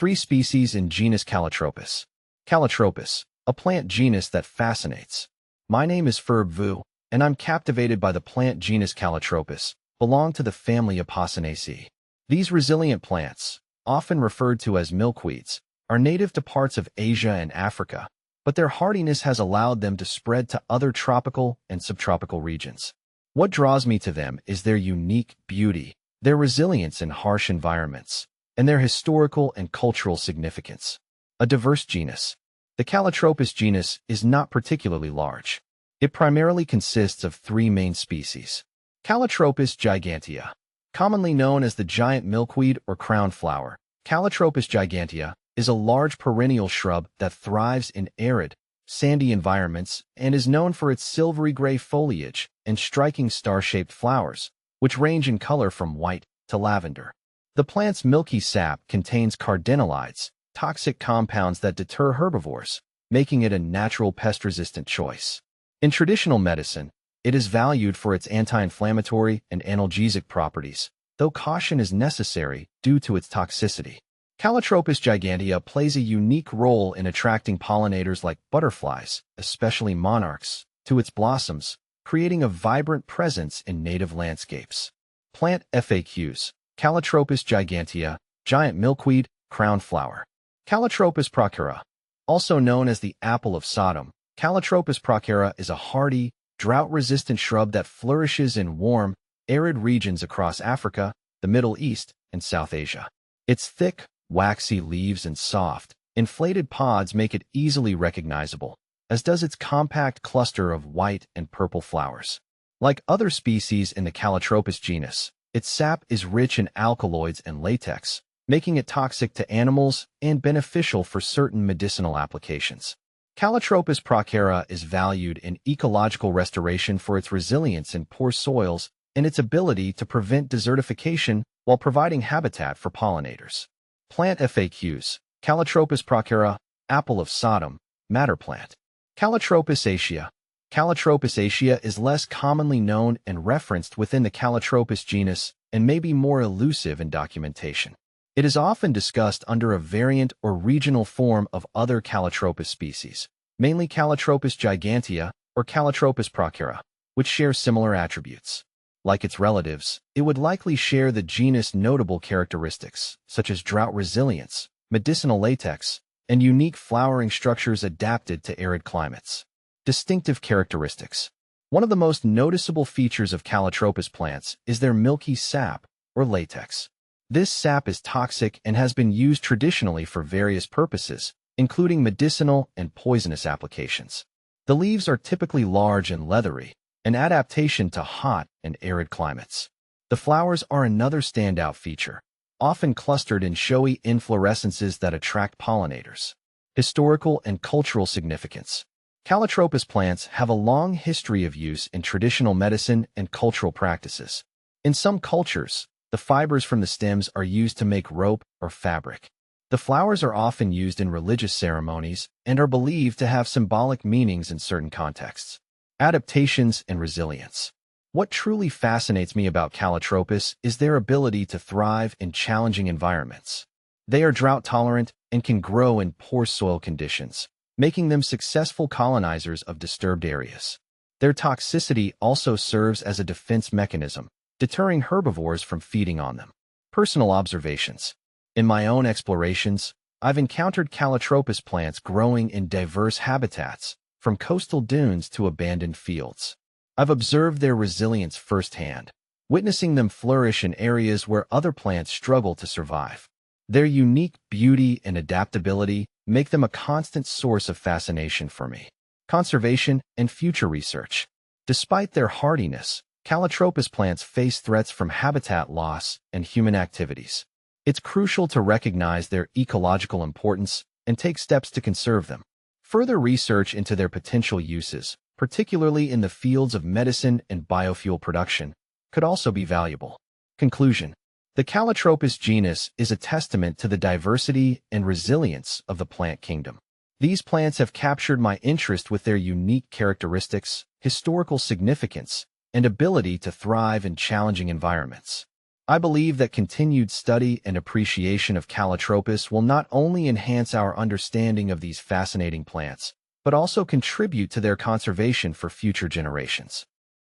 Three species in genus Calotropis. Calotropis, a plant genus that fascinates. My name is Ferb Vu, and I'm captivated by the plant genus Calotropis, belong to the family Apocynaceae. These resilient plants, often referred to as milkweeds, are native to parts of Asia and Africa, but their hardiness has allowed them to spread to other tropical and subtropical regions. What draws me to them is their unique beauty, their resilience in harsh environments, and their historical and cultural significance. A diverse genus. The Calotropis genus is not particularly large. It primarily consists of three main species. Calotropis gigantea. Commonly known as the giant milkweed or crown flower, Calotropis gigantea is a large perennial shrub that thrives in arid, sandy environments and is known for its silvery gray foliage and striking star-shaped flowers, which range in color from white to lavender. The plant's milky sap contains cardenolides, toxic compounds that deter herbivores, making it a natural pest-resistant choice. In traditional medicine, it is valued for its anti-inflammatory and analgesic properties, though caution is necessary due to its toxicity. Calotropis gigantea plays a unique role in attracting pollinators like butterflies, especially monarchs, to its blossoms, creating a vibrant presence in native landscapes. Plant FAQs. Calotropis gigantea, giant milkweed, crown flower. Calotropis procera. Also known as the apple of Sodom, Calotropis procera is a hardy, drought-resistant shrub that flourishes in warm, arid regions across Africa, the Middle East, and South Asia. Its thick, waxy leaves and soft, inflated pods make it easily recognizable, as does its compact cluster of white and purple flowers. Like other species in the Calotropis genus, its sap is rich in alkaloids and latex, making it toxic to animals and beneficial for certain medicinal applications. Calotropis procera is valued in ecological restoration for its resilience in poor soils and its ability to prevent desertification while providing habitat for pollinators. Plant FAQs. Calotropis procera, apple of Sodom, madder plant. Calotropis acacia. Calotropis acacia is less commonly known and referenced within the Calotropis genus and may be more elusive in documentation. It is often discussed under a variant or regional form of other Calotropis species, mainly Calotropis gigantea or Calotropis procera, which share similar attributes. Like its relatives, it would likely share the genus' notable characteristics, such as drought resilience, medicinal latex, and unique flowering structures adapted to arid climates. Distinctive characteristics. One of the most noticeable features of Calotropis plants is their milky sap, or latex. This sap is toxic and has been used traditionally for various purposes, including medicinal and poisonous applications. The leaves are typically large and leathery, an adaptation to hot and arid climates. The flowers are another standout feature, often clustered in showy inflorescences that attract pollinators. Historical and cultural significance. Calotropis plants have a long history of use in traditional medicine and cultural practices. In some cultures, the fibers from the stems are used to make rope or fabric. The flowers are often used in religious ceremonies and are believed to have symbolic meanings in certain contexts. Adaptations and resilience. What truly fascinates me about Calotropis is their ability to thrive in challenging environments. They are drought-tolerant and can grow in poor soil conditions, making them successful colonizers of disturbed areas. Their toxicity also serves as a defense mechanism, deterring herbivores from feeding on them. Personal observations. In my own explorations, I've encountered Calotropis plants growing in diverse habitats, from coastal dunes to abandoned fields. I've observed their resilience firsthand, witnessing them flourish in areas where other plants struggle to survive. Their unique beauty and adaptability make them a constant source of fascination for me. Conservation and future research. Despite their hardiness, Calotropis plants face threats from habitat loss and human activities. It's crucial to recognize their ecological importance and take steps to conserve them. Further research into their potential uses, particularly in the fields of medicine and biofuel production, could also be valuable. Conclusion. The Calotropis genus is a testament to the diversity and resilience of the plant kingdom. These plants have captured my interest with their unique characteristics, historical significance, and ability to thrive in challenging environments. I believe that continued study and appreciation of Calotropis will not only enhance our understanding of these fascinating plants, but also contribute to their conservation for future generations.